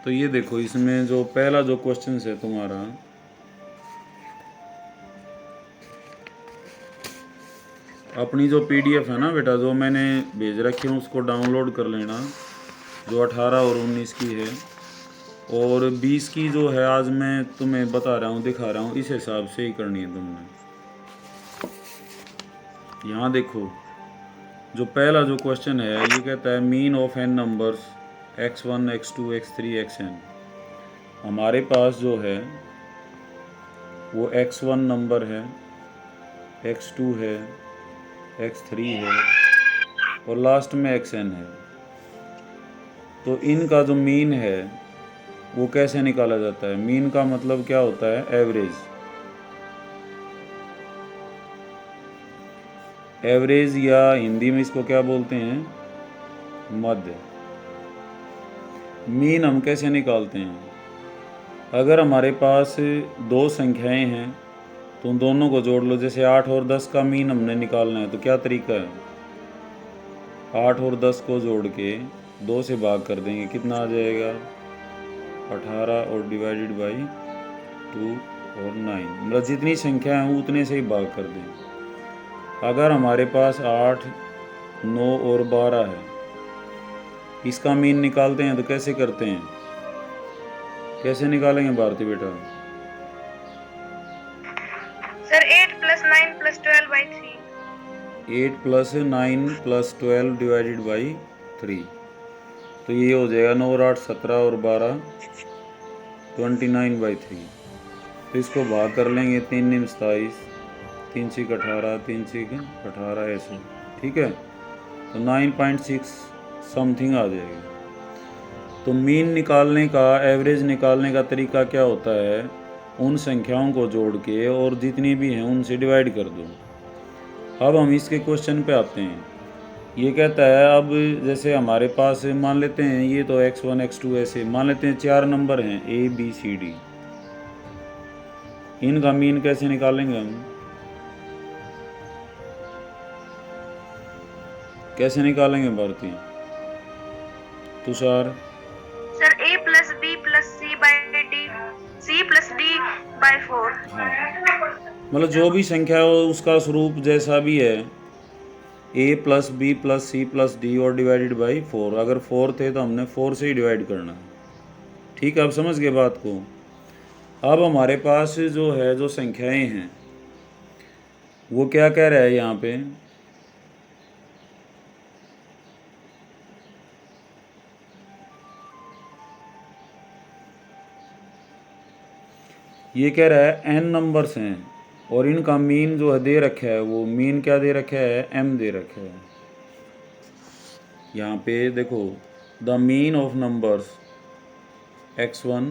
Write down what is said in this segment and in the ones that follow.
तो ये देखो, इसमें जो पहला जो क्वेश्चन है तुम्हारा, अपनी जो पीडीएफ है ना बेटा, जो मैंने भेज रखी है उसको डाउनलोड कर लेना, जो 18 और 19 की है। और 20 की जो है आज मैं तुम्हें बता रहा हूँ, दिखा रहा हूँ, इस हिसाब से ही करनी है तुमने। यहाँ देखो, जो पहला जो क्वेश्चन है ये कहता है mean of n numbers x1 x2 x3 xn। हमारे पास जो है वो x1 नंबर है, x2 है, x3 है और लास्ट में xn है। तो इनका जो मीन है वो कैसे निकाला जाता है? मीन का मतलब क्या होता है? एवरेज। एवरेज या हिंदी में इसको क्या बोलते हैं? मध्य। मीन हम कैसे निकालते हैं? अगर हमारे पास दो संख्याएं हैं तो उन दोनों को जोड़ लो। जैसे 8 और 10 का मीन हमने निकालना है तो क्या तरीका है? 8 और 10 को जोड़ के 2 से भाग कर देंगे, कितना आ जाएगा? 18 और डिवाइडेड बाई 2 और 9, मतलब जितनी संख्या है उतने से ही भाग कर दें। अगर हमारे पास 8, 9 और 12 है, इसका मीन निकालते हैं तो कैसे करते हैं? कैसे निकालेंगे भारती बेटा? सर 8 + 9 + 12/3। 8 + 9 + 12 डिवाइडेड बाई 3, तो ये हो जाएगा 9 और 8 17 और 12 29/3। तो इसको भाग कर लेंगे, 3 9 27, 3 6 18, 3 6 18 ऐसे, ठीक है। तो 9.6 समथिंग आ जाएगी। तो मीन निकालने का, एवरेज निकालने का तरीका क्या होता है? उन संख्याओं को जोड़ के और जितनी भी हैं उनसे डिवाइड कर दो। अब हम इसके क्वेश्चन पे आते हैं। ये कहता है, अब जैसे हमारे पास मान लेते हैं ये तो x1 x2 ऐसे मान लेते हैं 4 नंबर हैं A B C D। इनका मीन कैसे निकालेंगे हम? कैसे निकालेंगे Bharti? Tushar? Sir A + B + C/D, C + D/4। हाँ, मतलब जो भी संख्या हो उसका स्वरूप जैसा भी है, A + B + C + D और डिवाइडेड बाई 4। अगर 4 थे तो हमने 4 से ही डिवाइड करना है, ठीक है। अब समझ गए बात को? अब हमारे पास जो है, जो संख्याएं हैं वो क्या कह रहा है यहाँ पे? ये कह रहा है n नंबर्स हैं और इनका मीन जो है दे रखा है, वो मीन क्या दे रखा है? m दे रखा है। यहाँ पे देखो, the mean of numbers x1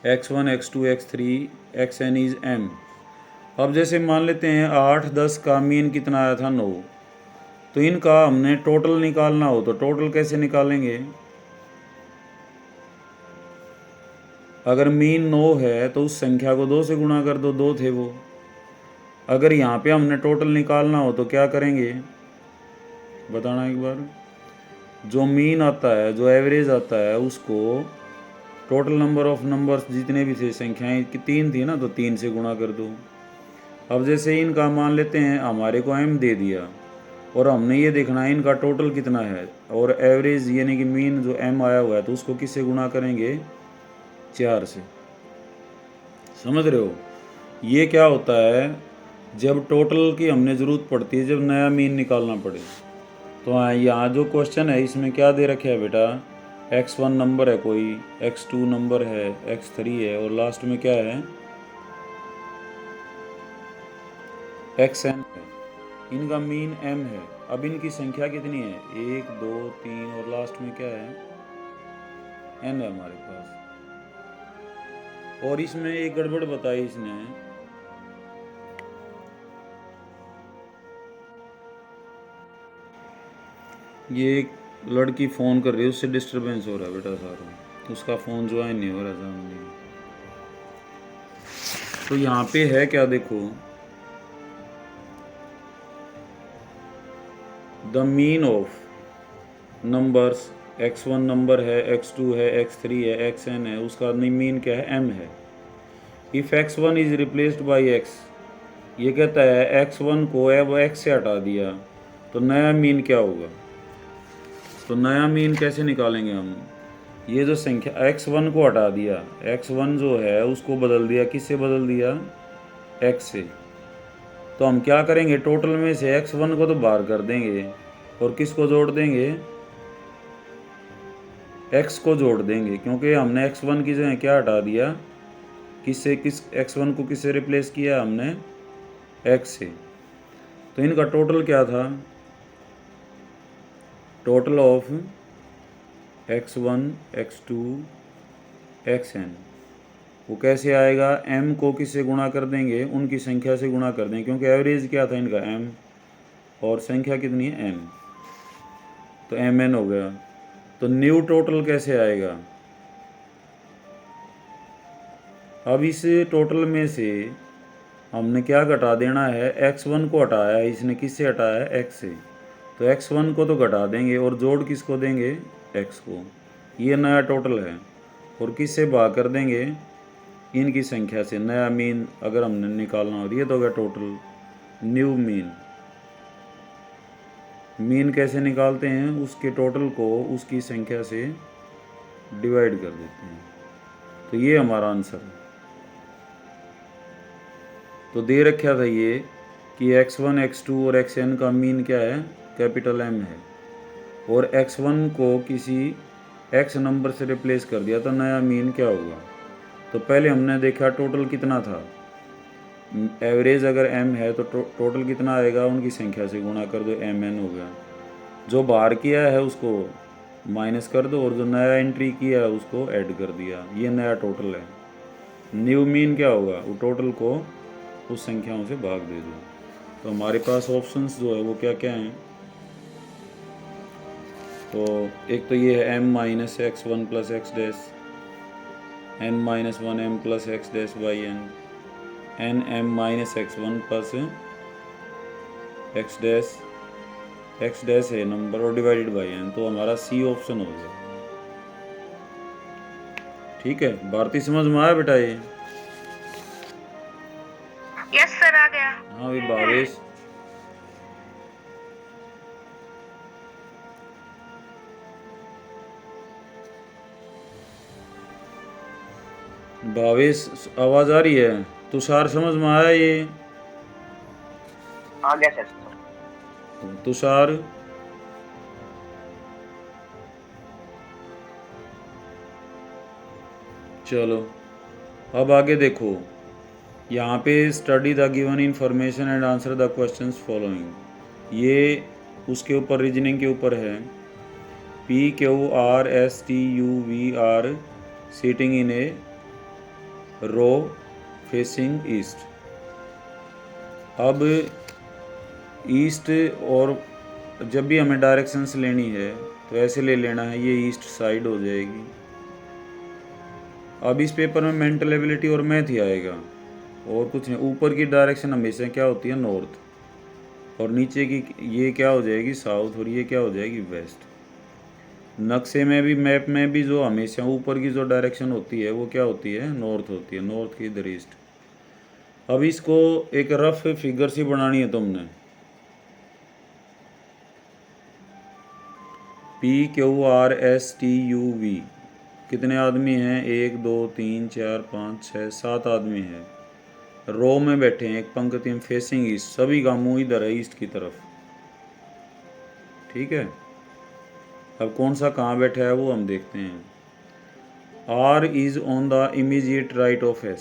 x1 x2 x3 xn is m। अब जैसे मान लेते हैं 8 10 का मीन कितना आया था? 9। तो इनका हमने टोटल निकालना हो तो टोटल कैसे निकालेंगे? अगर मीन 9 है तो उस संख्या को 2 से गुणा कर दो, 2 थे वो। अगर यहाँ पे हमने टोटल निकालना हो तो क्या करेंगे? बताना एक बार। जो मीन आता है, जो एवरेज आता है, उसको टोटल नंबर ऑफ नंबर्स जितने भी थे, संख्याएं कि 3 थी ना, तो 3 से गुणा कर दो। अब जैसे इनका मान लेते हैं हमारे को m दे दिया और हमने ये देखना है इनका टोटल कितना है, और एवरेज यानी कि मीन जो m आया हुआ है तो उसको किससे गुणा करेंगे? 4 से। समझ रहे हो? ये क्या होता है, जब टोटल की हमने ज़रूरत पड़ती है, जब नया मीन निकालना पड़े। तो हाँ, यहाँ जो क्वेश्चन है इसमें क्या दे रखे है बेटा? x1 नंबर है कोई, x2 नंबर है, x3 है और लास्ट में क्या है? xn है। इनका मीन m है। अब इनकी संख्या कितनी है? 1 2 3 और लास्ट में क्या है? n है हमारे पास। और इसमें एक गड़बड़ बताई इसने। ये एक लड़की फ़ोन कर रही है, उससे डिस्टरबेंस हो रहा है बेटा सारा, उसका फ़ोन ज्वाइन नहीं हो रहा सामने। तो यहाँ पे है क्या देखो, the mean of numbers, x1 number है, x2 है, x3 है, xn है, उसका मीन क्या है, m है। If x1 is replaced by x, ये कहता है x1 को अब x से हटा दिया तो नया मीन क्या होगा। तो नया मीन कैसे निकालेंगे हम, ये जो संख्या x1 को हटा दिया, x1 जो है उसको बदल दिया, किससे बदल दिया, x से। तो हम क्या करेंगे, टोटल में से x1 को तो बाहर कर देंगे और किसको जोड़ देंगे, x को जोड़ देंगे, क्योंकि हमने x1 की जगह क्या हटा दिया, किससे, किस x1 को किससे रिप्लेस किया हमने, x से। तो इनका टोटल क्या था, total of x1 x2 xn, वो कैसे आएगा, m को किससे गुणा कर देंगे, उनकी संख्या से गुणा कर देंगे, क्योंकि एवरेज क्या था इनका m और संख्या कितनी है m, तो mn हो गया। तो न्यू टोटल कैसे आएगा, अब इस टोटल में से हमने क्या घटा देना है, x1 को हटाया है इसने, किससे हटाया है, x से, तो x1 को तो घटा देंगे और जोड़ किसको देंगे, x को। ये नया टोटल है और किससे भाग कर देंगे, इनकी संख्या से। नया मीन अगर हमने निकालना हो, ये तो हो गया टोटल, न्यू मीन। मीन कैसे निकालते हैं, उसके टोटल को उसकी संख्या से डिवाइड कर देते हैं। तो ये हमारा आंसर है। तो दे रखा था ये कि x1 x2 और xn का मीन क्या है, कैपिटल M है, और x1 को किसी x नंबर से रिप्लेस कर दिया तो नया मीन क्या होगा। तो पहले हमने देखा टोटल कितना था, एवरेज अगर m है तो टोटल कितना आएगा, उनकी संख्या से गुणा कर दो, mn हो गया। जो बाहर किया है उसको माइनस कर दो और जो नया एंट्री किया है उसको ऐड कर दिया, ये नया टोटल है। न्यू मीन क्या होगा, वो टोटल को उस संख्याओं से भाग दे दो। तो हमारे पास ऑप्शंस जो है वो क्या क्या हैं, तो एक तो ये है m minus x1 plus x dash, n minus 1m plus x dash by n m minus x1 plus x dash है नंबर और डिवाइडेड बाई n, तो हमारा C ऑप्शन हो गया। ठीक है, भारती समझ में आया बेटा ये, यस सर आ गया। हाँ भाई भावेश, भावेश आवाज आ रही है, तुषार समझ में आया ये, आ गया सर। तुषार, चलो अब आगे देखो, यहाँ पे study the given information and answer the questions following, ये उसके ऊपर रीजनिंग के ऊपर है। PQRSTUV are sitting in a row facing east. अब ईस्ट, और जब भी हमें डायरेक्शंस लेनी है तो ऐसे ले लेना है, ये ईस्ट साइड हो जाएगी। अब इस पेपर में मेंटल एबिलिटी और मैथ ही आएगा और कुछ नहीं। ऊपर की डायरेक्शन हमेशा क्या होती है, नॉर्थ, और नीचे की ये क्या हो जाएगी, साउथ, और ये क्या हो जाएगी, वेस्ट। नक्शे में भी, मैप में भी जो हमेशा ऊपर की जो डायरेक्शन होती है वो क्या होती है, नॉर्थ होती है, नॉर्थ की इधर ईस्ट। अब इसको एक रफ फिगर सी बनानी है तुमने। PQRSTUV, कितने आदमी हैं, 1 2 3 4 5 6 7 आदमी हैं, रो में बैठे हैं, एक पंक्ति में, फेसिंग ईस्ट, सभी का मुंह इधर है, ईस्ट की तरफ। ठीक है, अब कौन सा कहाँ बैठा है वो हम देखते हैं। R is on the immediate right of S।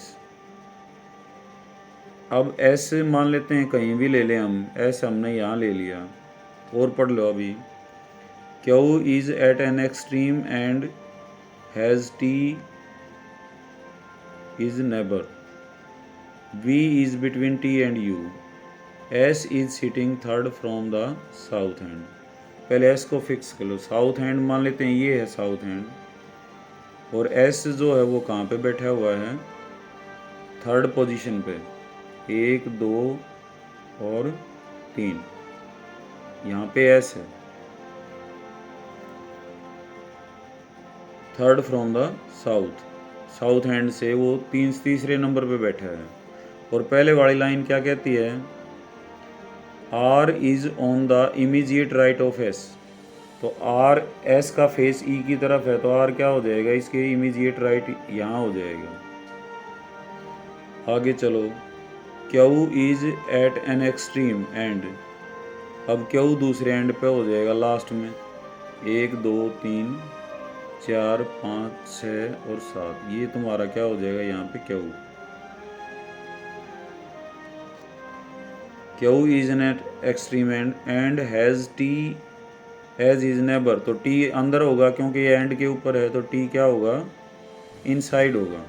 अब S मान लेते हैं, कहीं भी ले लें हम, S हमने यहाँ ले लिया, और पढ़ लो अभी। Q is at an extreme end has T is neighbour. V is between T and U. S is sitting third from the south hand. पहले S को फिक्स कर लो, साउथ हैंड मान लेते हैं, ये है साउथ हैंड, और S जो है वो कहाँ पे बैठा हुआ है, थर्ड पोजीशन पे, 1 2 और 3। यहाँ पे एस है, third from the south, south hand से वो तीसरे नंबर पे बैठा है। और पहले वाली लाइन क्या कहती है, R is on the immediate right of S. तो आर एस का फेस ई की तरफ है, तो आर क्या हो जाएगा, इसके इमीजिएट राइट यहाँ हो जाएगा। आगे चलो, Q is at an extreme end. अब क्यू दूसरे एंड पे हो जाएगा लास्ट में, 1 2 3 4 5 6 और 7, ये तुम्हारा क्या हो जाएगा यहाँ पे Q. Q is an at extreme end has T as is neighbour. तो टी अंदर होगा क्योंकि ये एंड के ऊपर है, तो टी क्या होगा, इनसाइड होगा।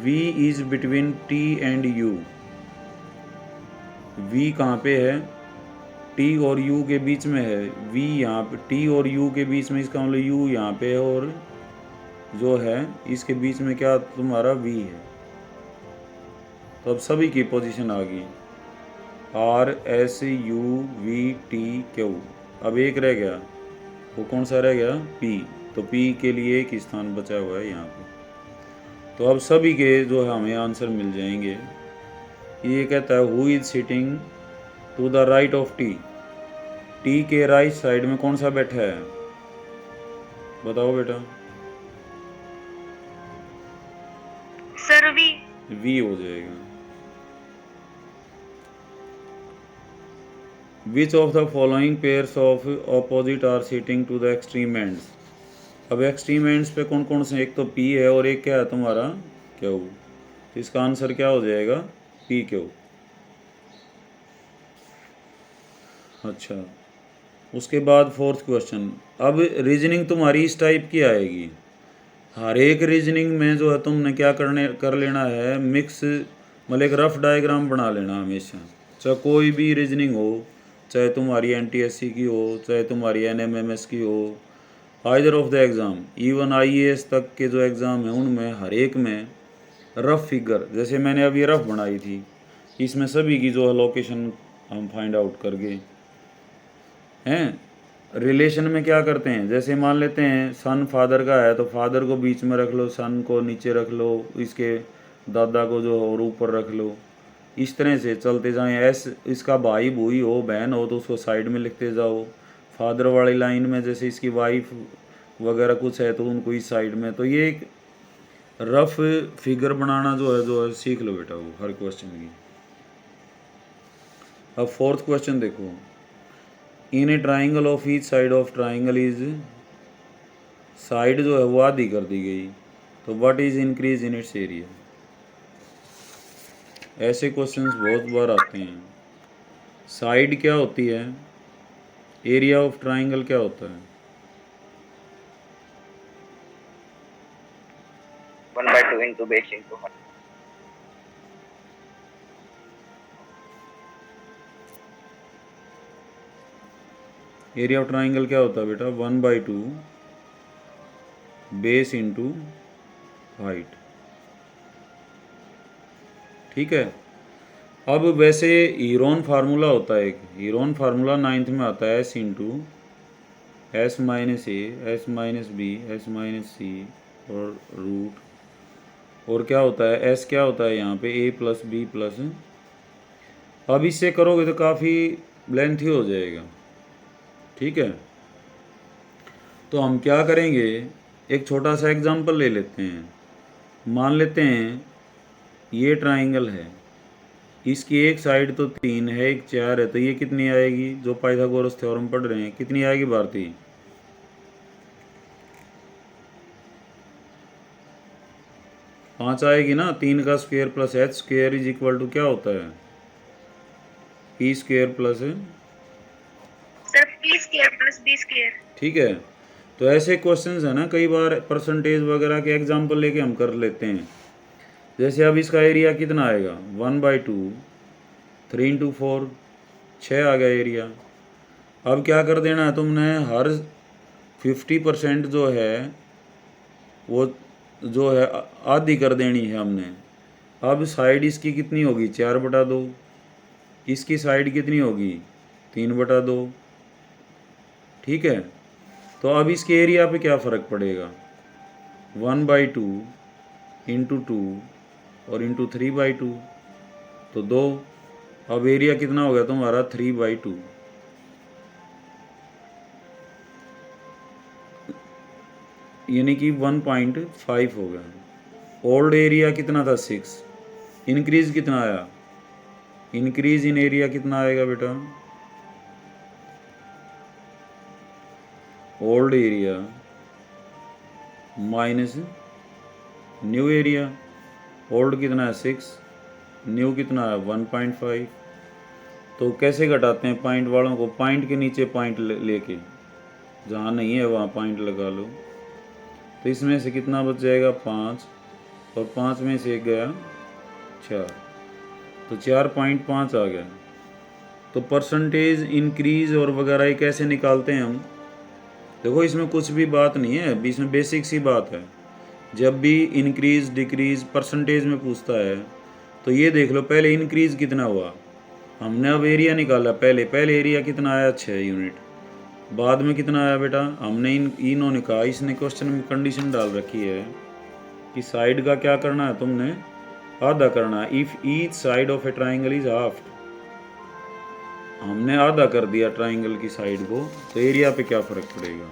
V is between T and U। V कहाँ पे है, T और U के बीच में है। V यहाँ पे T और U के बीच में, इसका मतलब U यहाँ पे है और जो है इसके बीच में क्या तुम्हारा V है। तो अब सभी की पोजीशन आ गई, R S U V T Q। अब एक रह गया, वो कौन सा रह गया, P। तो P के लिए एक स्थान बचा हुआ है यहाँ पे। तो अब सभी के जो है हमें आंसर मिल जाएंगे। ये कहता है who is sitting to the right of T. T के राइट साइड में कौन सा बैठा है, बताओ बेटा। Sir we. वी हो जाएगा। Which of the following pairs of opposite are sitting to the extreme ends. अब एक्सट्रीम एंड्स पे कौन कौन से, एक तो पी है और एक क्या है तुम्हारा क्यू। तो इसका आंसर क्या हो जाएगा, पी क्यू। अच्छा, उसके बाद फोर्थ क्वेश्चन। अब रीजनिंग तुम्हारी इस टाइप की आएगी, हर एक रीजनिंग में जो है तुमने क्या कर लेना है, मिक्स मतलब एक रफ डायग्राम बना लेना हमेशा। चाहे कोई भी रीजनिंग हो, चाहे तुम्हारी एनटीएससी की हो, चाहे तुम्हारी एनएमएमएस की हो, either of the exam, even IAS तक के जो एग्ज़ाम हैं उनमें हर एक में रफ फिगर, जैसे मैंने अभी रफ बनाई थी, इसमें सभी की जो है लोकेशन हम फाइंड आउट कर गए हैं। रिलेशन में क्या करते हैं, जैसे मान लेते हैं सन फादर का है, तो फादर को बीच में रख लो, सन को नीचे रख लो, इसके दादा को जो और ऊपर रख लो, इस तरह से चलते जाएं। एस इसका भाई भूई हो, बहन हो, तो उसको साइड में लिखते जाओ। फादर वाली लाइन में जैसे इसकी वाइफ वगैरह कुछ है तो उनको इस साइड में। तो ये एक रफ फिगर बनाना जो है सीख लो बेटा वो हर क्वेश्चन की। अब फोर्थ क्वेश्चन देखो, in a triangle of each side of triangle is, side जो है वो आधी कर दी गई, तो what is increase in its area. ऐसे क्वेश्चंस बहुत बार आते हैं। साइड क्या होती है, एरिया ऑफ ट्राइंगल क्या होता है, 1/2 into base into 1. Area of triangle क्या होता है बेटा, 1/2 बेस इंटू हाइट। ठीक है। अब वैसे हीरोन फार्मूला होता है, एक हीरोन फार्मूला 9th में आता है, S into S minus A S minus B S minus C और रूट, और क्या होता है एस क्या होता है यहाँ पे ए प्लस बी प्लस। अब इससे करोगे तो काफ़ी लेंथी हो जाएगा। ठीक है, तो हम क्या करेंगे, एक छोटा सा एग्जांपल ले लेते हैं। मान लेते हैं ये ट्राइंगल है, इसकी एक साइड तो 3 है, एक 4 है, तो ये कितनी आएगी, जो पाइथागोरस थ्योरम पढ़ रहे हैं, कितनी आएगी भारती, 5 आएगी ना। 3 का square plus H square is equal to क्या होता है, P square plus, sir P square plus B square. ठीक है। तो ऐसे क्वेश्चंस है ना, कई बार परसेंटेज वगैरह के एग्जांपल लेके हम कर लेते हैं। जैसे अब इसका एरिया कितना आएगा, 1/2 3 इंटू 4 6 आ गया एरिया। अब क्या कर देना है तुमने, हर 50% जो है वो जो है आधी कर देनी है हमने। अब साइड इसकी कितनी होगी, 4/2, इसकी साइड कितनी होगी 3/2। ठीक है, तो अब इसके एरिया पे क्या फ़र्क पड़ेगा, 1/2 इंटू 2 और इंटू 3/2 तो 2। अब एरिया कितना हो गया तुम्हारा 3/2, यानी कि 1.5 हो गया। ओल्ड एरिया कितना था 6, इंक्रीज कितना आया, इंक्रीज इन एरिया कितना आएगा बेटा, old area minus new area. Old कितना है 6, न्यू कितना है 1.5। तो कैसे घटाते हैं पॉइंट वालों को, पॉइंट के नीचे पॉइंट लेके, जहाँ नहीं है वहाँ पॉइंट लगा लो। तो इसमें से कितना बच जाएगा 5, और 5 में से 1 गया 4, तो 4.5 आ गया। तो परसेंटेज इंक्रीज और वगैरह ये कैसे निकालते हैं हम, देखो इसमें कुछ भी बात नहीं है, इसमें बेसिक सी बात है। जब भी इंक्रीज डिक्रीज परसेंटेज में पूछता है तो ये देख लो पहले इंक्रीज कितना हुआ, हमने अब एरिया निकाला, पहले एरिया कितना आया 6 यूनिट, बाद में कितना आया बेटा, हमने इन्होंने कहा, इसने क्वेश्चन में कंडीशन डाल रखी है कि साइड का क्या करना है, तुमने आधा करना है। If each side of A triangle is half, हमने आधा कर दिया ट्राइंगल की साइड को, तो एरिया पे क्या फ़र्क पड़ेगा।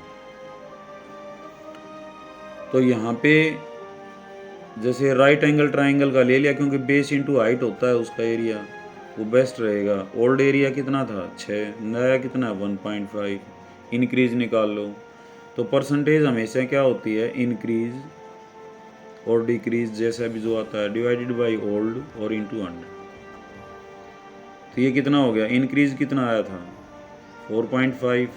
तो यहाँ पे जैसे राइट एंगल ट्राइंगल का ले लिया, क्योंकि बेस इंटू हाइट होता है उसका एरिया, वो बेस्ट रहेगा। ओल्ड एरिया कितना था 6, नया कितना 1.5, इंक्रीज निकाल लो। तो परसेंटेज हमेशा क्या होती है, इंक्रीज और डिक्रीज जैसा भी जो आता है, डिवाइडेड बाई ओल्ड और इंटू 100। तो ये कितना हो गया, इंक्रीज कितना आया था 4.5,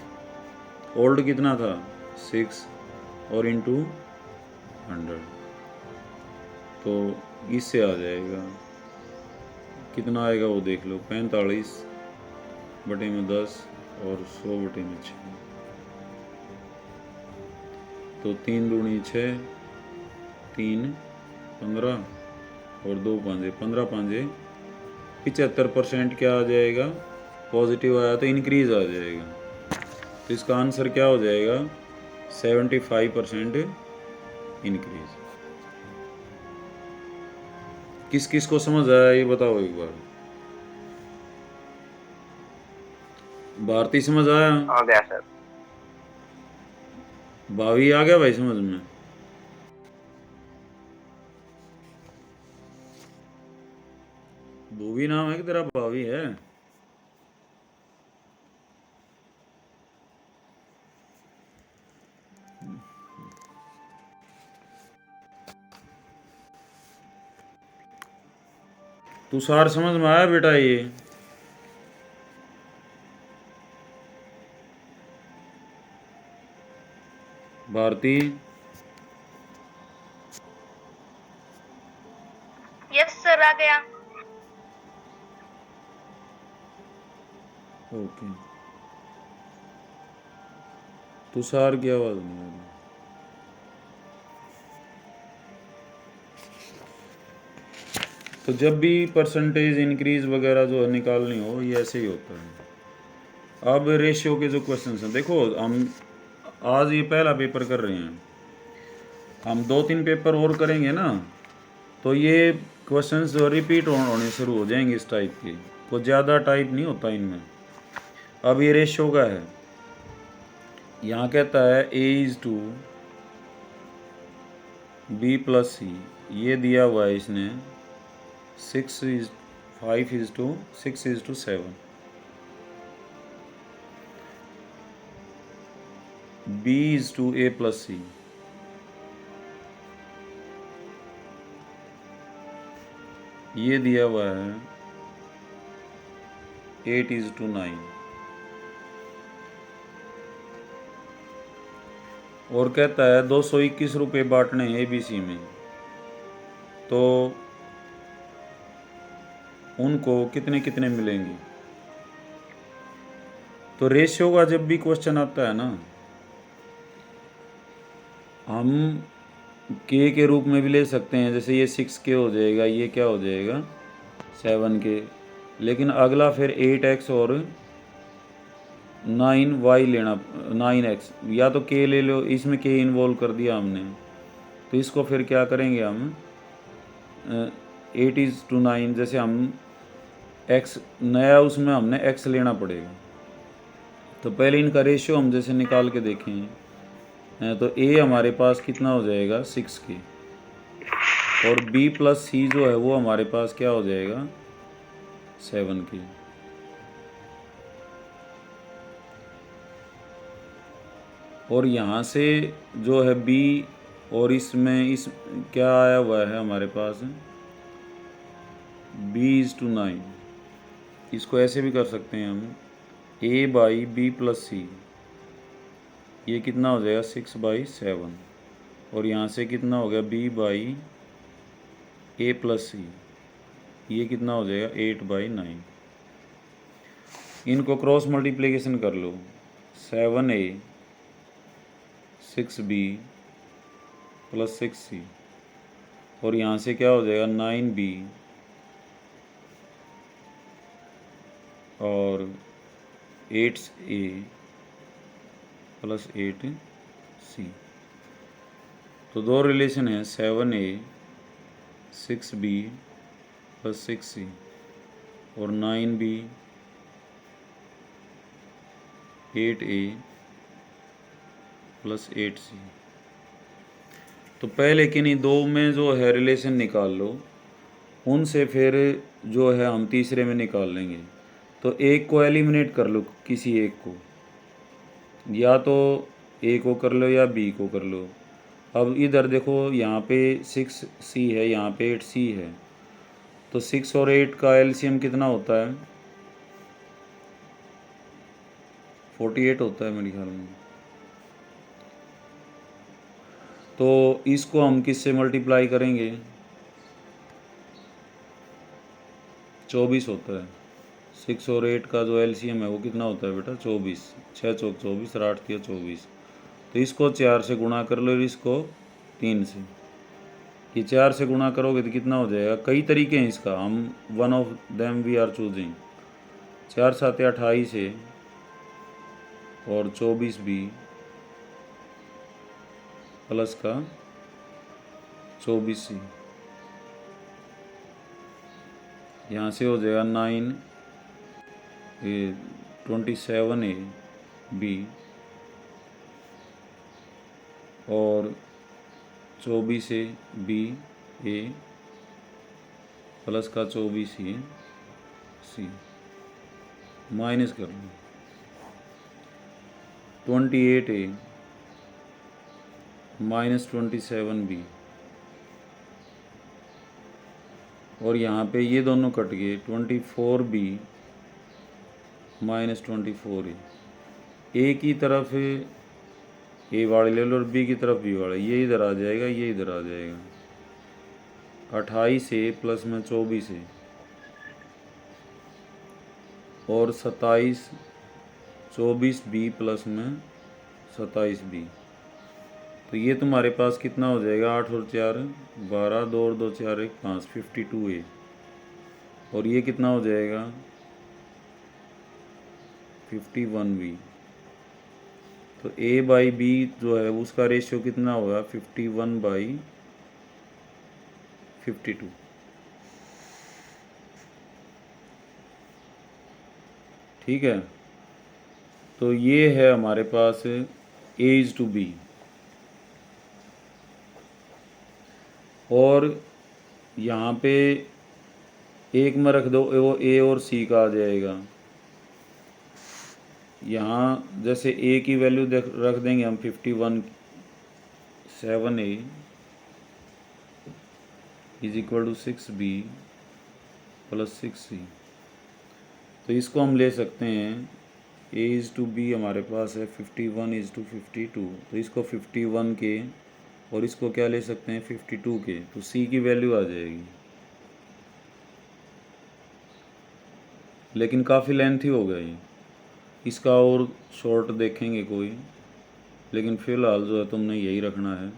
ओल्ड कितना था 6 और इंटू 100, तो इससे आ जाएगा कितना आएगा वो देख लो, 45/10 और 100/6, तो 3 दूनी 6, 3 15 और 2 5 15 5 75% क्या आ जाएगा, पॉजिटिव आया तो इंक्रीज आ जाएगा। तो इसका आंसर क्या हो जाएगा 75% इंक्रीज। किस किस को समझ आया ये बताओ एक बार। भारती समझ आया, हो गया सर। भावी आ गया भाई समझ में। भूवी नाम है कि तेरा भावी है। तुषार समझ में आया बेटा ये, भारती यस सर आ गया। ओके, तुषार की आवाज नहीं आ रही। तो जब भी परसेंटेज इंक्रीज वगैरह जो निकालनी हो ये ऐसे ही होता है। अब रेशियो के जो क्वेश्चंस हैं, देखो हम आज ये पहला पेपर कर रहे हैं, हम 2-3 पेपर और करेंगे ना, तो ये क्वेश्चंस जो रिपीट होने शुरू हो जाएंगे इस टाइप के, कुछ ज़्यादा टाइप नहीं होता इनमें। अब ये रेशियो का है, यहाँ कहता है A/B + C, ये दिया हुआ है इसने 5:6:7, B:A + C, ये दिया हुआ है 8:9, और कहता है 221 रुपये बांटने ABC में, तो उनको कितने कितने मिलेंगे। तो रेशियो का जब भी क्वेश्चन आता है ना, हम के रूप में भी ले सकते हैं, जैसे ये 6K हो जाएगा, ये क्या हो जाएगा 7K, लेकिन अगला फिर 8X और 9y लेना, 9x, या तो k ले लो, इसमें k इन्वॉल्व कर दिया हमने, तो इसको फिर क्या करेंगे हम 8:9, जैसे हम x नया उसमें हमने x लेना पड़ेगा। तो पहले इनका रेशियो हम जैसे निकाल के देखें तो a हमारे पास कितना हो जाएगा 6 के, और b प्लस c जो है वो हमारे पास क्या हो जाएगा 7 के। और यहाँ से जो है b, और इसमें इस क्या आया हुआ है हमारे पास b:9, इसको ऐसे भी कर सकते हैं हम a/b+c, ये कितना हो जाएगा 6/7, और यहाँ से कितना हो गया b/a+c, ये कितना हो जाएगा 8/9। इनको क्रॉस मल्टीप्लिकेशन कर लो, 7a 6b + 6c, और यहाँ से क्या हो जाएगा 9b और 8a + 8c। तो दो रिलेशन है 7a 6b + 6c और 9b 8a + 8c। तो पहले किन्हीं दो में जो है रिलेशन निकाल लो, उनसे फिर जो है हम तीसरे में निकाल लेंगे। तो एक को एलिमिनेट कर लो, किसी एक को, या तो ए को कर लो या बी को कर लो। अब इधर देखो, यहाँ पे 6c है, यहाँ पे 8c है, तो 6 और 8 का एलसीएम कितना होता है 48 होता है मेरे ख्याल में। तो इसको हम किससे मल्टीप्लाई करेंगे 24 होता है। 6 और 8 का जो एलसीएम है वो कितना होता है बेटा 24, 6 चौक 24 और 8 तिया 24। तो इसको 4 से गुणा कर लो और इसको 3 से, ये 4 से गुणा करोगे तो कितना हो जाएगा। कई तरीके हैं इसका, हम one of them we are choosing. 4 7 28 है और 24 भी प्लस का 24 सी, यहाँ से हो जाएगा 9 27a b और 24a b a प्लस का 24a c, माइनस कर लो 28a - 27b, और यहाँ पे ये दोनों कट गए 24b - 24a। ए की तरफ ए वाले ले लो और बी की तरफ बी वाले, ये इधर आ जाएगा, ये इधर आ जाएगा। 28a प्लस में 24a और 24b प्लस में 27b, तो ये तुम्हारे पास कितना हो जाएगा 8 और 4 12, 2 और 2 4 1 5, 52a। और ये कितना हो जाएगा 51b। तो a/b जो है उसका रेशियो कितना होगा 51/52। ठीक है, तो ये है हमारे पास a/b। और यहाँ पे एक में रख दो, वो a और c का आ जाएगा। यहाँ जैसे a की वैल्यू रख देंगे हम 51, 7a = 6b + 6c। तो इसको हम ले सकते हैं a/b हमारे पास है 51:52, तो इसको 51 के और इसको क्या ले सकते हैं 52 के, तो c की वैल्यू आ जाएगी। लेकिन काफ़ी लेंथी हो गया ये, इसका और शॉर्ट देखेंगे कोई, लेकिन फ़िलहाल जो है तुमने यही रखना है।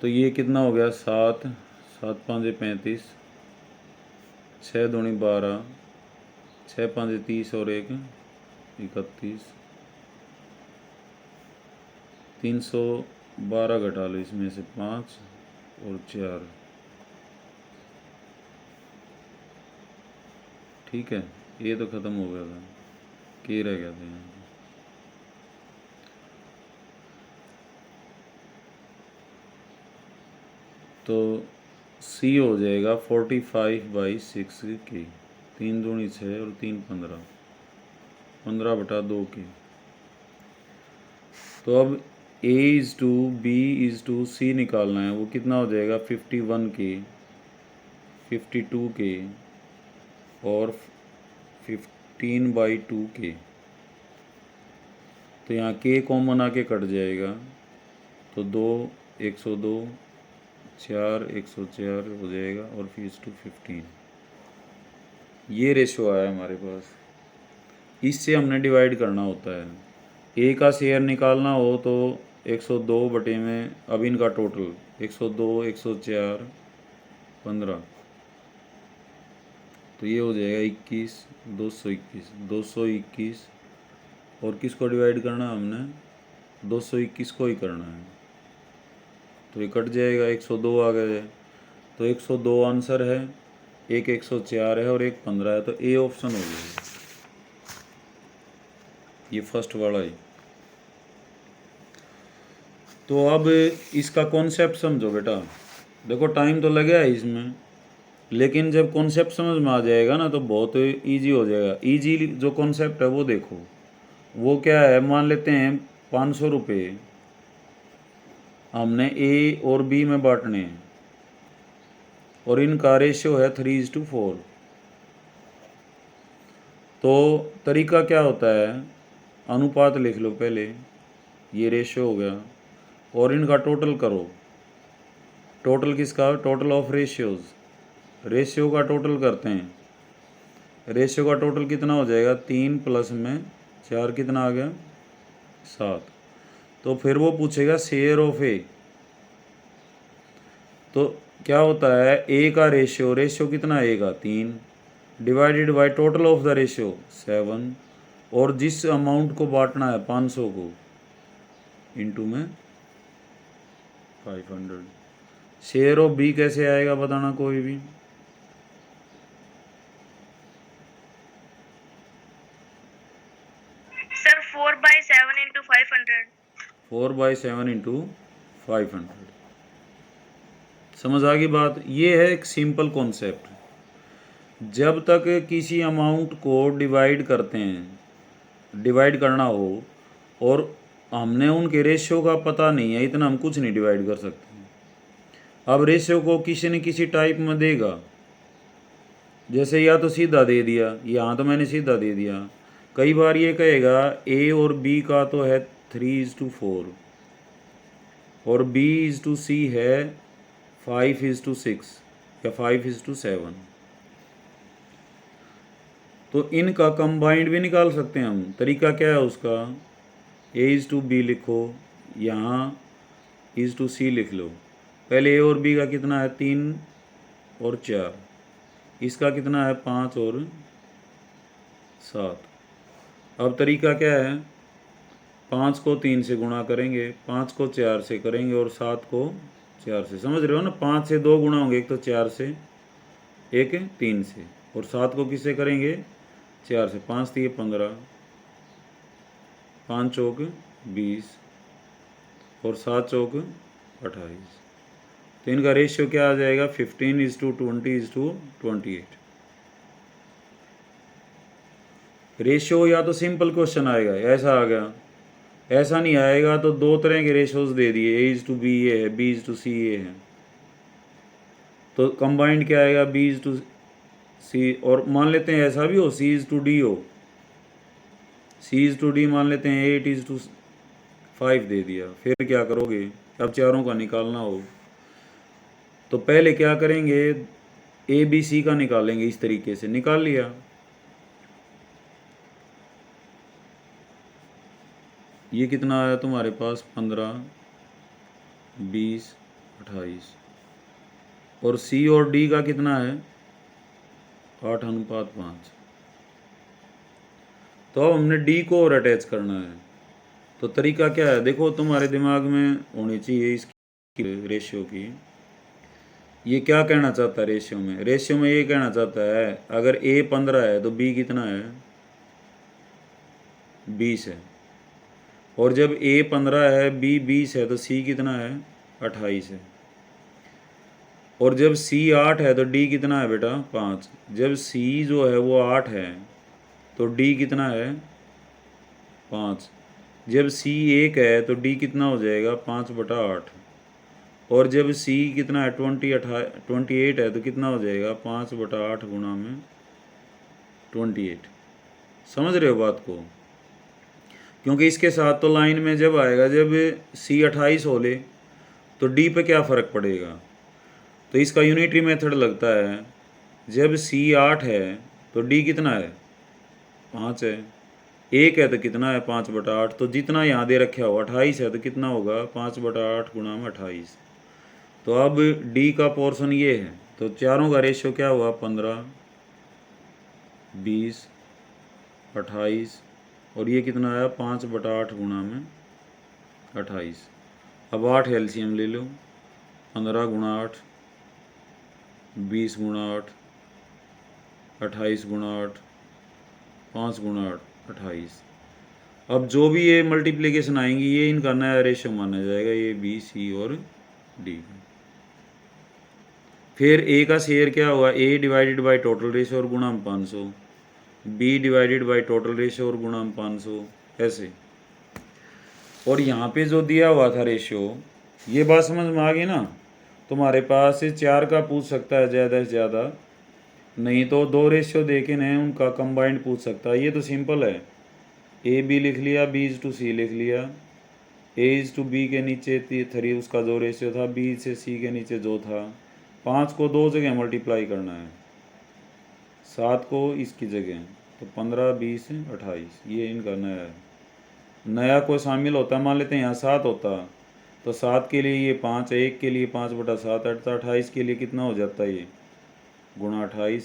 तो ये कितना हो गया 7 7 5 35, 6 दूनी 12, 6 5 30 और 1 31, 312 घटा लो इसमें से 5 और 4, ठीक है। ये तो ख़त्म हो गया था, के रह गया था यहाँ। तो सी हो जाएगा 45/6 के, 3 दूनी 6 और 3 15, 15/2 के। तो अब A/B/C निकालना है, वो कितना हो जाएगा 51 के, 52 के और 15/2 के। तो यहाँ के कॉमन आके कट जाएगा, तो 2 102, 4 104 हो जाएगा और फिर 15। ये रेशो आया हमारे पास, इससे हमने डिवाइड करना होता है। ए का शेयर निकालना हो तो 102 बटे में, अब इनका टोटल 102 104 15, तो ये हो जाएगा 21 221 221। और किसको डिवाइड करना है हमने, 221 को ही करना है, तो ये कट जाएगा, 102 आ गया है। तो 102 आंसर है, एक 104 है और एक 15 है, तो ए ऑप्शन हो जाएगा, ये फर्स्ट वाला है। तो अब इसका कॉन्सेप्ट समझो बेटा, देखो टाइम तो लगा है इसमें, लेकिन जब कॉन्सेप्ट समझ में आ जाएगा ना तो बहुत इजी हो जाएगा। इजी जो कॉन्सेप्ट है वो देखो, वो क्या है, मान लेते हैं 500 रुपये हमने ए और बी में बांटने हैं और इनका रेशियो है 3:4। तो तरीका क्या होता है, अनुपात लिख लो पहले, ये रेशियो हो गया, और इनका टोटल करो। टोटल किसका, टोटल ऑफ रेशियोज, रेशियो का टोटल करते हैं। रेशियो का टोटल कितना हो जाएगा, 3 प्लस में 4 कितना आ गया 7। तो फिर वो पूछेगा शेयर ऑफ ए, तो क्या होता है, ए का रेशियो, रेशियो कितना है ए का 3, divided by total of the ratio 7, और जिस अमाउंट को बांटना है 500 को, इंटू में 500। शेयर ऑफ बी कैसे आएगा बताना कोई भी, सर 4/7 into 500। 4/7 इंटू 500। समझ आ गई बात। ये है एक सिंपल कॉन्सेप्ट। जब तक किसी अमाउंट को डिवाइड करते हैं, डिवाइड करना हो और हमने उनके रेशियो का पता नहीं है, इतना हम कुछ नहीं डिवाइड कर सकते। अब रेशियो को किसी न किसी टाइप में देगा, जैसे या तो सीधा दे दिया, यहाँ तो मैंने सीधा दे दिया। कई बार ये कहेगा ए और बी का तो है 3:4 और B/C है 5:6 या 5:7। तो इनका कंबाइंड भी निकाल सकते हैं हम। तरीका क्या है उसका, A/B लिखो, यहाँ A/C लिख लो। पहले ए और बी का कितना है 3 और 4, इसका कितना है 5 और 7। अब तरीका क्या है, 5 को 3 से गुणा करेंगे, 5 को 4 से करेंगे और 7 को 4 से। समझ रहे हो ना, 5 से 2 गुणा होंगे, एक तो 4 से, एक 3 से, और 7 को किससे करेंगे 4 से। 5 3 15, 5 चौक 20 और 7 चौक 28। तो इनका रेशियो क्या आ जाएगा 15:20:28। रेशियो या तो सिंपल क्वेश्चन आएगा, ऐसा आ गया, ऐसा नहीं आएगा तो दो तरह के रेशियोज दे दिए, A/B ये है, B/C ये है। तो कंबाइंड क्या आएगा B/C, और मान लेते हैं ऐसा भी हो C/D हो, C/D मान लेते हैं 8:5 दे दिया। फिर क्या करोगे, अब चारों का निकालना हो तो पहले क्या करेंगे, ABC का निकालेंगे, इस तरीके से निकाल लिया। ये कितना आया तुम्हारे पास 15 20 28, और C और D का कितना है 8:5। तो अब हमने डी को और अटैच करना है। तो तरीका क्या है, देखो तुम्हारे दिमाग में होनी चाहिए इसकी रेशियो की। ये क्या कहना चाहता है रेशियो में? रेशियो में ये कहना चाहता है अगर ए 15 है तो बी कितना है? 20 है। और जब ए 15 है बी 20 है तो सी कितना है? 28 है। और जब सी 8 है तो डी कितना है बेटा? 5। जब सी जो है वो 8 है तो डी कितना है? 5। जब सी 1 है तो डी कितना हो जाएगा? 5/8। और जब सी कितना है? 28 है तो कितना हो जाएगा? 5/8 गुणा में 28। समझ रहे हो बात को? क्योंकि इसके साथ तो लाइन में जब आएगा, जब सी 28 हो ले तो डी पे क्या फ़र्क पड़ेगा? तो इसका यूनिटरी मेथड लगता है, जब सी 8 है तो डी कितना है? 5 है। 1 है तो कितना है? 5/8। तो जितना यहाँ दे रखा हो 28 है तो कितना होगा? 5/8 गुणा में 28। तो अब डी का पोर्शन ये है, तो चारों का रेशियो क्या हुआ? 15, 20, 28 और ये कितना आया? 5/8 गुणा में 28। अब 8 एलसीएम ले लो, 15 गुणा 8, 20 गुणा 8, 28 गुणा 8, 5 गुणा 8, 28। अब जो भी ये मल्टीप्लिकेशन आएंगी ये इनका नया रेशियो माना जाएगा, ये बी, सी और डी। फिर ए का शेयर क्या हुआ? A divided by total ratio और गुणा में 500, B divided by total ratio और गुणा में 500, ऐसे। और यहाँ पे जो दिया हुआ था रेशियो, ये बात समझ में आ गई ना? तुम्हारे पास 4 का पूछ सकता है ज़्यादा से ज़्यादा, नहीं तो 2 रेशियो देखे न उनका कंबाइंड पूछ सकता है। ये तो सिंपल है, ए बी लिख लिया, बी इज टू सी लिख लिया, ए इज टू बी के नीचे 3 उसका जो रेशियो था, बी से सी के नीचे जो था। 5 को 2 जगह मल्टीप्लाई करना है, 7 को इसकी जगह, तो 15, 20, 28 ये इनका नया है। नया कोई शामिल होता है, मान लेते हैं यहाँ 7 होता तो 7 के लिए ये 5, 1 के लिए 5/7 अटता, 28 के लिए कितना हो जाता है? ये गुणा 28,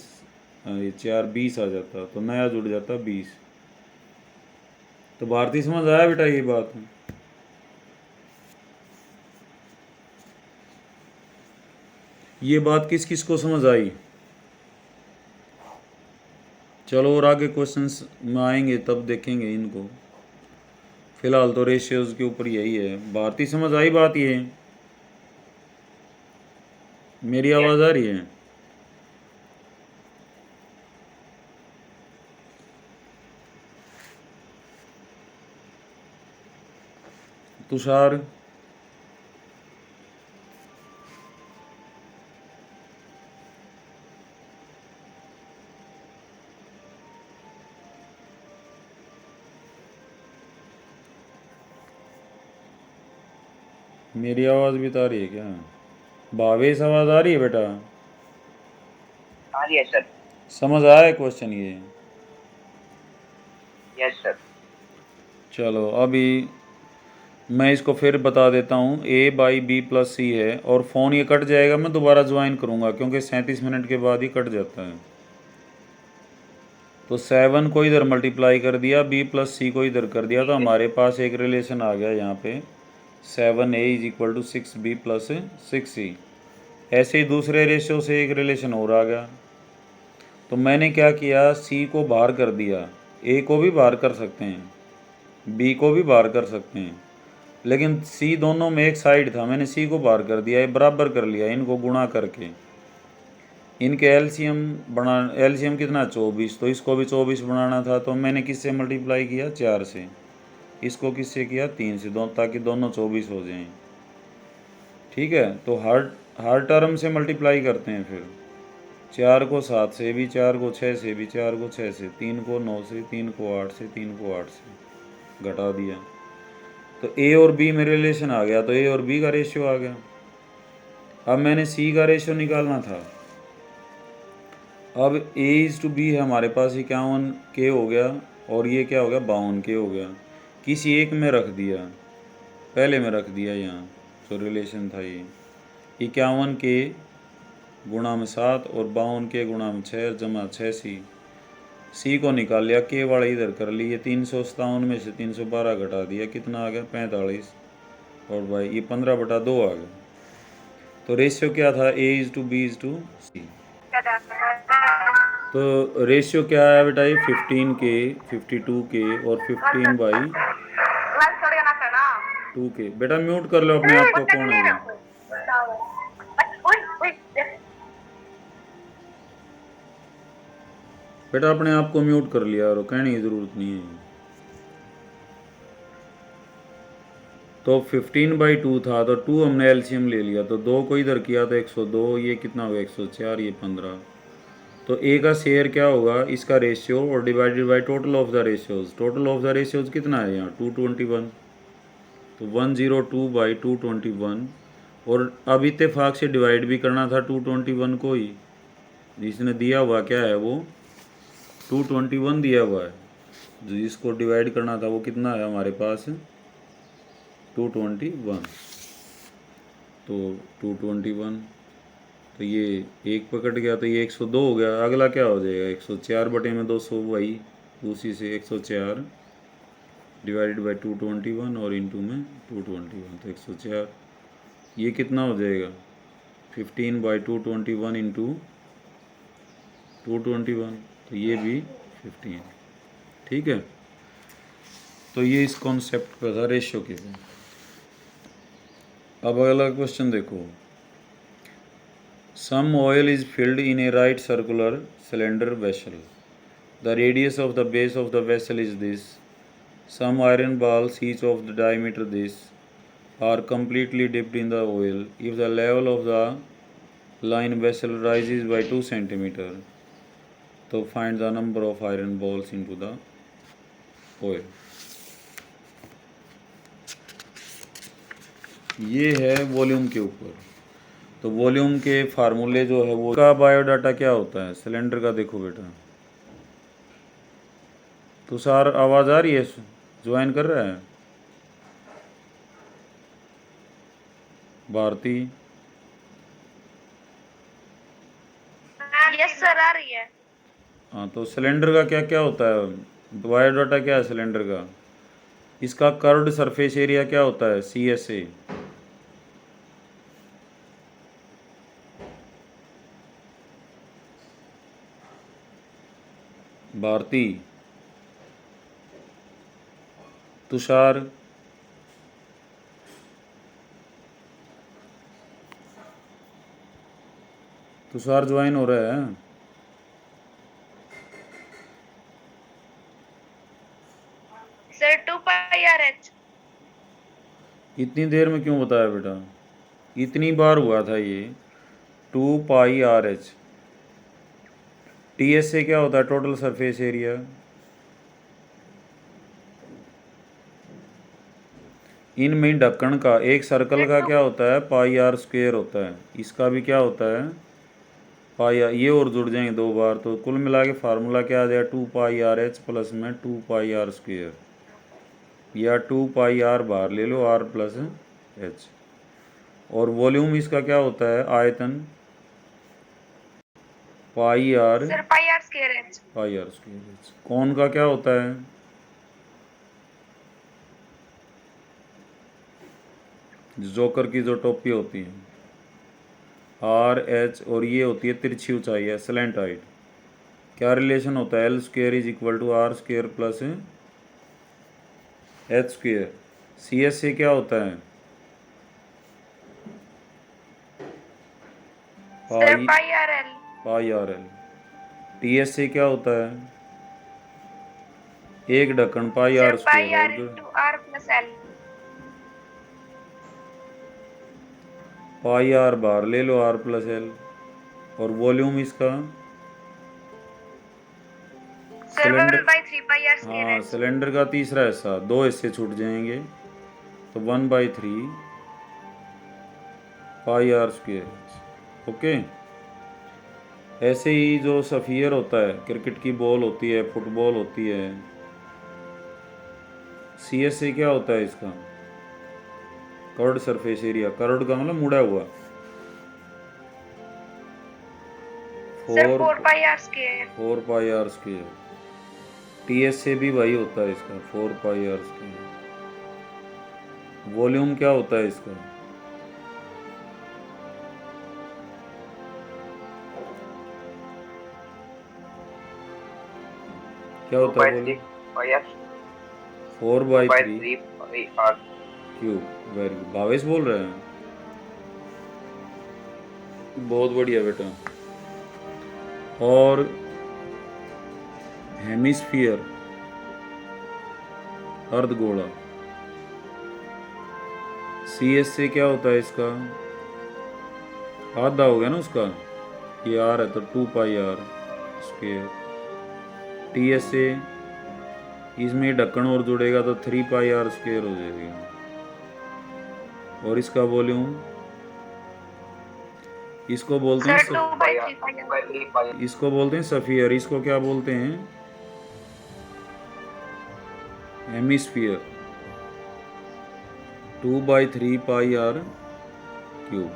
ये 4, 20 आ जाता, तो नया जुड़ जाता 20। तो भारतीय समझ आया बेटा ये बात? ये बात किस किस को समझ आई? चलो और आगे क्वेश्चंस में आएंगे तब देखेंगे इनको, फिलहाल तो रेशियोज के ऊपर यही है। भारतीय समझ आई बात? ये मेरी आवाज़ आ रही है? तुषार, मेरी आवाज़ भी तो आ रही है क्या? भावेश आवाज़ आ रही है बेटा? आ रही है सर। समझ आया क्वेश्चन ये? Yes sir. चलो अभी मैं इसको फिर बता देता हूँ। A/B+C है और फ़ोन ये कट जाएगा, मैं दोबारा ज्वाइन करूँगा क्योंकि 37 मिनट के बाद ही कट जाता है। तो 7 को इधर मल्टीप्लाई कर दिया, B+C को इधर कर दिया, तो हमारे पास एक रिलेशन आ गया यहाँ पे 7A = 6B+6C। ऐसे ही दूसरे रेशियो से एक रिलेशन और आ गया, तो मैंने क्या किया, C को बाहर कर दिया। A को भी बाहर कर सकते हैं, B को भी बाहर कर सकते हैं, लेकिन C दोनों में एक साइड था, मैंने C को बाहर कर दिया, ये बराबर कर लिया इनको गुणा करके। इनके एलसीएम कितना? 24, तो इसको भी 24 बनाना था, तो मैंने किससे मल्टीप्लाई किया? 4 से। इसको किससे किया? 3 से, ताकि दोनों 24 हो जाएं। ठीक है, तो हर टर्म से मल्टीप्लाई करते हैं फिर। 4 को 7 से भी, 4 को 6 से भी, 4 को 6 से, 3 को 9 से, 3 को 8 से, 3 को 8 से घटा दिया, तो ए और बी में रिलेशन आ गया, तो ए और बी का रेशियो आ गया। अब मैंने सी का रेशियो निकालना था। अब A/B है हमारे पास 51K हो गया, और ये क्या हो गया? 52K हो गया। किसी एक में रख दिया, पहले में रख दिया यहाँ जो रिलेशन था, ये 51K गुणा में 7 और 52K गुणा में 6 जमा 6C, सी को निकाल लिया, के वाला इधर कर लिए, 357 में से 312 घटा दिया, कितना आ गया 45, और भाई ये 15/2 आ गया। तो रेशियो क्या था, A:B:C। तो रेशियो क्या है बेटा, ये 15K 52K और 15/2K। बेटा म्यूट कर लो अपने आप को, कौन है ये? बेटा अपने आप को म्यूट कर लिया, और कहने की ज़रूरत नहीं है। तो 15/2 था, तो 2 हमने एलसीएम ले लिया, तो 2 को इधर किया तो 102, ये कितना होगा 104, ये 15। तो ए का शेयर क्या होगा, इसका रेशियो, और divided by total of the ratios. Total of the ratios कितना है यहाँ 221, तो 102/221। और अब इत्तेफाक से डिवाइड भी करना था 221 को ही, जिसने दिया हुआ क्या है वो 221 दिया हुआ है, जो जिसको डिवाइड करना था वो कितना है हमारे पास 221। तो 221, तो ये एक पकड़ गया, तो ये 102 हो गया। अगला क्या हो जाएगा 104/200, वही उसी से 104 डिवाइडेड बाई 221 और इंटू में 221, तो 104। ये कितना हो जाएगा 15/221 इंटू 221, तो ये भी 15। ठीक है, तो ये इस कॉन्सेप्ट पर था रेशियो के पे। अब अगला क्वेश्चन देखो, some oil is filled in a right circular cylinder vessel, the radius of the base of the vessel is this, some iron balls each of the diameter this are completely dipped in the oil. If the level of the line vessel rises by 2 centimeter, तो find the number of iron balls into the oil. ये है volume के ऊपर। तो volume के फार्मूले जो है वो का बायोडाटा क्या होता है, सिलेंडर का देखो बेटा। तुषार आवाज़ आ रही है, ज्वाइन कर रहा है भारती? यस सर, आ रही है। हाँ, तो सिलेंडर का क्या क्या होता है, बायोडाटा क्या है सिलेंडर का, इसका कर्व्ड सरफेस एरिया क्या होता है CSA, भारती, तुषार, तुषार ज्वाइन हो रहा है? Sir 2πRH। इतनी देर में क्यों बताया बेटा, इतनी बार हुआ था ये 2πRH। TSA क्या होता है, टोटल सरफेस एरिया। इनमें ढक्कन का एक सर्कल का क्या होता है πr² होता है, इसका भी क्या होता है पाई, ये और जुड़ जाएंगे 2 बार, तो कुल मिला के फार्मूला क्या आ जाएगा 2πRH प्लस में 2πr², या 2πr बाहर ले लो r प्लस h। और वॉल्यूम इसका क्या होता है आयतन πr, सर πr²H। πr²h। कौन का क्या होता है जोकर की जो टोपी होती है RH, और ये होती है तिरछी ऊंचाई है स्लैंट हाइट। क्या रिलेशन होता है L² is equal to R² plus H²। CSA क्या होता है सर πRL। πRL। TSA क्या होता है एक ढक्कन सर πr², πR और into R plus L। πr बार ले लो r प्लस l। और वॉल्यूम इसका सर सिलेंडर, 1/3 हाँ πr²H। सिलेंडर का तीसरा हिस्सा, 2 हिस्से छूट जाएंगे, तो 1/3 πr²। ओके, ऐसे ही जो सफ़ियर होता है, क्रिकेट की बॉल होती है, फुटबॉल होती है, CSA क्या होता है इसका कर्व्ड सरफेस एरिया। कर्व्ड का मतलब मुड़ा हुआ। Sir 4πr²। 4πr²। TS से भी वही होता है इसका 4 पाई आर स्क्वायर। वॉल्यूम क्या होता है इसका? क्या टू होता बाई है three volume? Pi R, 4 two by by 3 three pi R. Cube. Very good, Bhavesh बोल रहे हैं। बहुत बढ़िया बेटा। और हेमिस्फीयर अर्धगोला, CS से क्या होता है इसका? आधा हो गया ना उसका, ये आर है तो 2 पाई आर स्क्वायर। TS से इसमें ढक्कन और जुड़ेगा तो 3 पाई आर स्क्वायर हो जाएगा। और इसका वॉल्यूम, इसको बोलते हैं sir 2 by pi R, 3 pi two by three pi R. इसको बोलते हैं सफियर। इसको क्या बोलते हैं? Hemisphere. 2 by 3 pi R cube.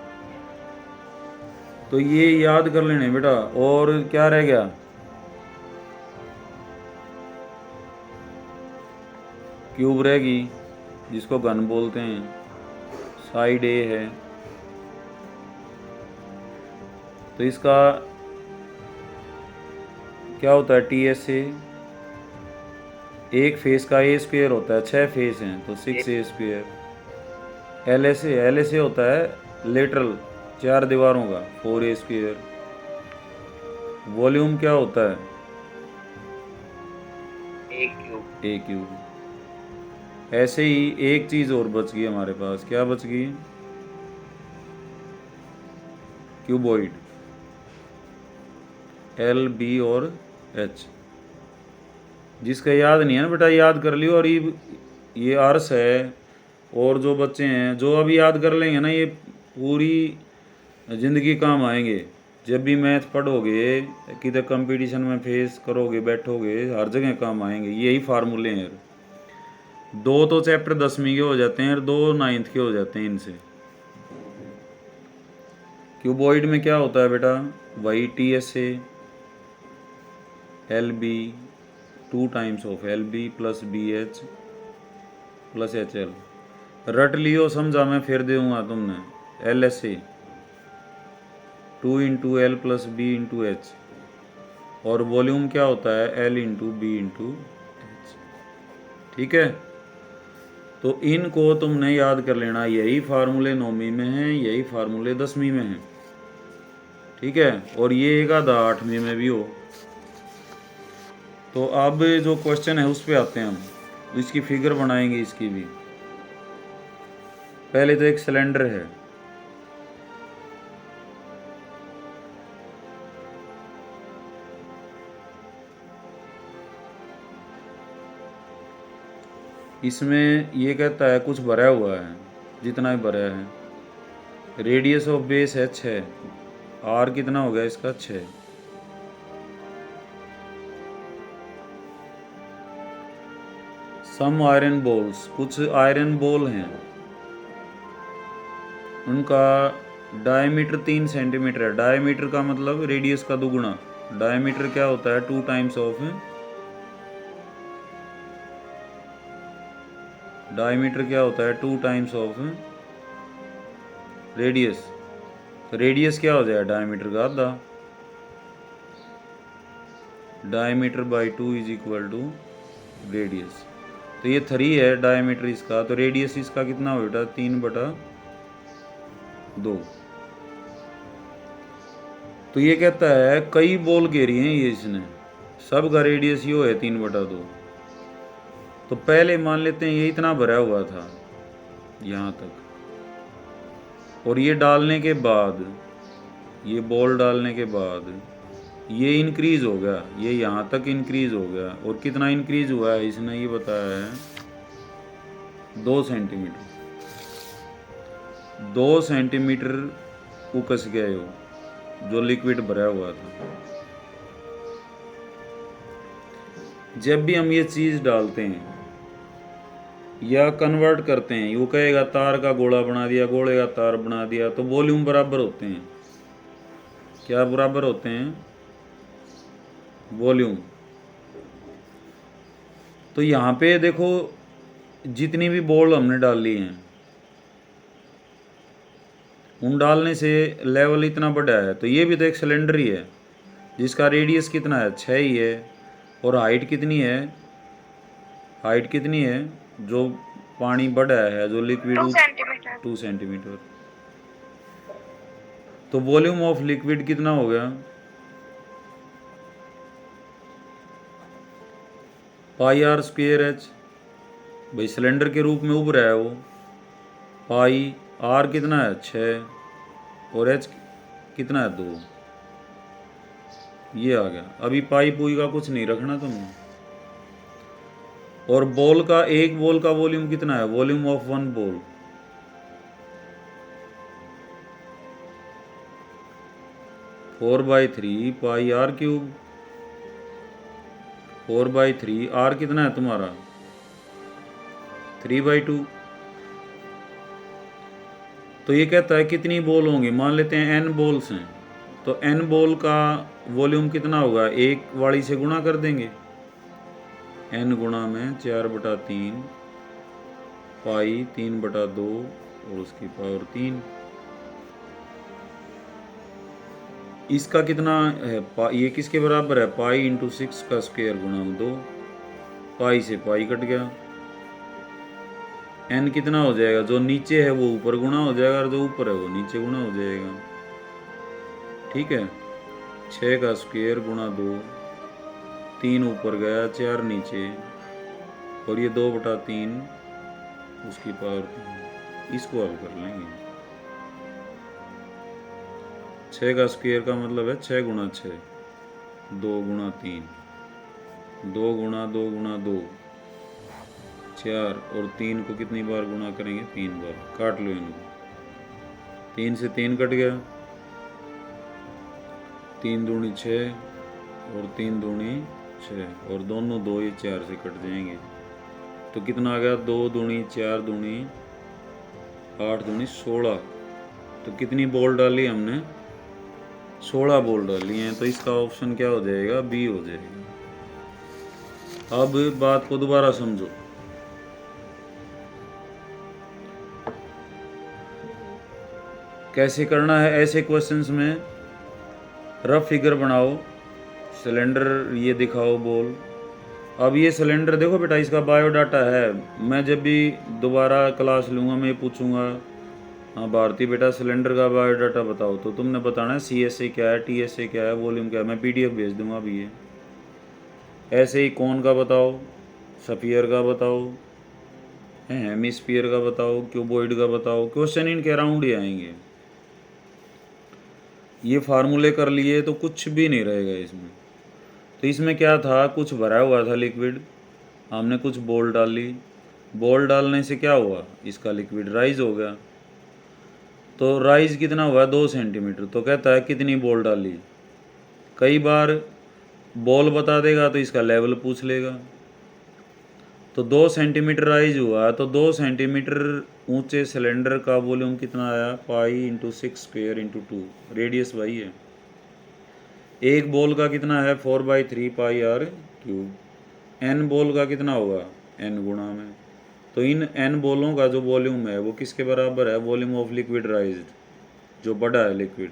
तो ये याद कर लेने बेटा। और क्या रह गया? क्यूब रहेगी, जिसको घन बोलते हैं। साइड A है तो इसका क्या होता है? TS से एक फेस का A स्क्वायर होता है, 6 फेस हैं तो 6A स्क्वायर। LA होता है लेटरल, 4 दीवारों का, 4A स्क्वायर। वॉल्यूम क्या होता है? ए क्यूब। A cube. ऐसे ही एक चीज और बच गई हमारे पास। क्या बच गई? क्यूबॉइड, L, B और H। जिसका याद नहीं है ना बेटा, याद कर लियो। और ये अर्स है। और जो बच्चे हैं जो अभी याद कर लेंगे ना, ये पूरी जिंदगी काम आएंगे। जब भी मैथ पढ़ोगे, किधर कंपटीशन में फेस करोगे, बैठोगे, हर जगह काम आएंगे। यही फार्मूले हैं। 2 तो चैप्टर 10वीं के हो जाते हैं और 2 9th के हो जाते हैं इनसे। क्यूबॉइड में क्या होता है बेटा? वही TS से LB 2 times of LB plus BH plus HL। रट लियो, समझा मैं फिर दूंगा तुमने। LSA 2 into L plus B into H। और वॉल्यूम क्या होता है? L into B into H। ठीक है, तो इनको तुमने याद कर लेना। यही फार्मूले 9वीं में हैं, यही फार्मूले 10वीं में हैं। ठीक है, और ये एक आधा 8वीं में भी हो। तो अब जो क्वेश्चन है उस पे आते हैं हम। इसकी फिगर बनाएंगे इसकी भी। पहले तो एक सिलेंडर है, इसमें ये कहता है कुछ भरा हुआ है, जितना भी भरा है। रेडियस ऑफ बेस है 6। R कितना हो गया इसका? 6। सम आयरन बॉल्स, कुछ आयरन बॉल हैं, उनका डायमीटर 3 सेंटीमीटर है। डायमीटर का मतलब रेडियस का दुगुना। डायमीटर क्या होता है? 2 टाइम्स ऑफ, डायमीटर क्या होता है? 2 टाइम्स ऑफ रेडियस। तो रेडियस क्या हो जाएगा? डायमीटर का आधा। Diameter by 2 is equal to radius. तो ये 3 है डायमीटर इसका, तो रेडियस इसका कितना हो बेटा? 3/2। तो ये कहता है कई बॉल घेरी हैं ये इसने, सब का रेडियस यो है 3/2। तो पहले मान लेते हैं ये इतना भरा हुआ था यहाँ तक, और ये डालने के बाद, ये बॉल डालने के बाद ये इंक्रीज हो गया, ये यहाँ तक इंक्रीज हो गया। और कितना इंक्रीज हुआ है इसने ये बताया है? 2 सेंटीमीटर। 2 सेंटीमीटर उकस गया हो, जो लिक्विड भरा हुआ था। जब भी हम ये चीज डालते हैं या कन्वर्ट करते हैं, वो कहेगा तार का गोला बना दिया, गोले का तार बना दिया, तो वॉल्यूम बराबर होते हैं। क्या बराबर होते हैं? वॉल्यूम। तो यहाँ पे देखो जितनी भी बॉल हमने डाली हैं उन डालने से लेवल इतना बड़ा है, तो ये भी तो एक सिलेंडर ही है जिसका रेडियस कितना है 6 ही है, और हाइट कितनी है, हाइट कितनी है जो पानी बड़ा है जो लिक्विड 2 सेंटीमीटर। 2 सेंटीमीटर। तो वॉल्यूम ऑफ लिक्विड कितना हो गया, पाई आर स्क्वेयर एच, भाई सिलेंडर के रूप में उभ रहा है वो, पाई आर कितना है 6 और एच कितना है 2, ये आ गया। अभी पाई पुई का कुछ नहीं रखना तुमने। और बॉल का, एक बॉल का वॉल्यूम कितना है, volume of one ball, four by three pi R cube, 4/3 R कितना है तुम्हारा 3/2। तो ये कहता है कितनी बॉल होंगी, मान लेते हैं n बॉल्स हैं, तो n बॉल का वॉल्यूम कितना होगा, एक वाली से गुणा कर देंगे, n गुणा में 4/3 पाई 3/2 और उसकी पावर 3। इसका कितना है, ये किसके बराबर है, पाई इंटू 6 का स्क्वायर गुणा 2, पाई से पाई कट गया, n कितना हो जाएगा, जो नीचे है वो ऊपर गुणा हो जाएगा और जो ऊपर है वो नीचे गुणा हो जाएगा। ठीक है, 6 का स्क्वायर गुणा 2, 3 ऊपर गया 4 नीचे, और ये 2/3 उसकी पावर 3। इसको हल कर लेंगे, 6 का स्क्वायर का मतलब है 6 गुणा 6, 2 गुणा 3, 2 गुणा 2 गुणा 2 4, और 3 को कितनी बार गुणा करेंगे, 3 बार। काट लो इनको, 3 से 3 कट गया, 3 दूनी 6 और 3 दूनी 6, और दोनों 2 ये 4 से कट जाएंगे, तो कितना आ गया, 2 दूनी 4 दूनी 8 दूनी 16। तो कितनी बॉल डाली हमने, 16 बॉल डाली हैं, तो इसका ऑप्शन क्या हो जाएगा, बी हो जाएगा। अब बात को दोबारा समझो, कैसे करना है ऐसे क्वेश्चंस में, रफ फिगर बनाओ, सिलेंडर ये दिखाओ बॉल। अब ये सिलेंडर देखो बेटा, इसका बायोडाटा है, मैं जब भी दोबारा क्लास लूँगा मैं पूछूंगा, हाँ भारती बेटा सिलेंडर का बायोडाटा बताओ, तो तुमने बताना है CSA क्या है, TSA क्या है, वॉल्यूम क्या है, मैं PDF भेज दूंगा अभी ये। ऐसे ही कौन का बताओ, सफियर का बताओ, हेमिस्फीयर का बताओ, क्यूबॉइड का बताओ, क्वेश्चन इनके अराउंड ही आएंगे। ये फार्मूले कर लिए तो कुछ भी नहीं रहेगा इसमें। तो इसमें क्या था, कुछ भरा हुआ था लिक्विड, हमने कुछ बॉल डाली, बॉल डालने से क्या हुआ, इसका लिक्विड राइज हो गया, तो राइज कितना हुआ 2 सेंटीमीटर। तो कहता है कितनी बॉल डाली, कई बार बॉल बता देगा तो इसका लेवल पूछ लेगा, तो 2 सेंटीमीटर राइज हुआ, तो 2 सेंटीमीटर ऊंचे सिलेंडर का वॉल्यूम कितना आया, pi into 6 square into 2, radius वही है। एक बॉल का कितना है 4/3 पाई आर क्यूब, n बॉल का कितना होगा n गुणा में, तो इन n बॉलों का जो वॉल्यूम है वो किसके बराबर है, वॉल्यूम ऑफ लिक्विड राइज्ड, जो बड़ा है लिक्विड,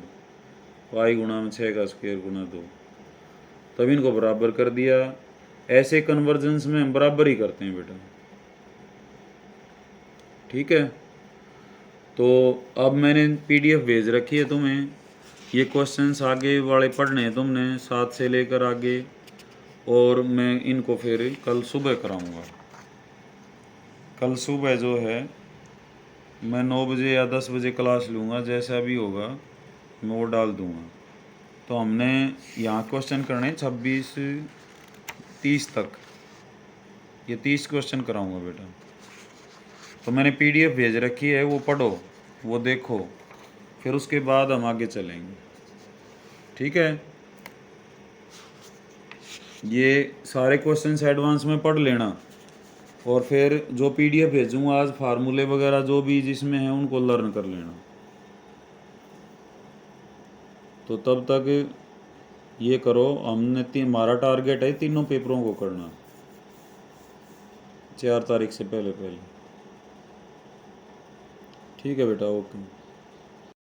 पाई गुणा में 6 का स्क्वायर गुणा 2। तब इनको बराबर कर दिया। ऐसे कन्वर्जेंस में हम बराबर ही करते हैं बेटा, ठीक है। तो अब मैंने PDF भेज रखी है तुम्हें, ये क्वेश्चंस आगे वाले पढ़ने हैं तुमने 7 से लेकर आगे, और मैं इनको फिर कल सुबह कराऊंगा। कल सुबह जो है मैं 9 बजे या 10 बजे क्लास लूँगा, जैसा भी होगा मैं वो डाल दूँगा। तो हमने यहाँ क्वेश्चन करने 26-30 तक, ये 30 क्वेश्चन कराऊंगा बेटा। तो मैंने PDF भेज रखी है, वो पढ़ो, वो देखो, फिर उसके बाद हम आगे चलेंगे, ठीक है। ये सारे क्वेश्चंस एडवांस में पढ़ लेना, और फिर जो PDF भेजूँगा आज फार्मूले वगैरह जो भी जिसमें हैं उनको लर्न कर लेना। तो तब तक ये करो, हमने हमारा टारगेट है तीनों पेपरों को करना। 4 तारीख से पहले पहले। ठीक है बेटा, ओके।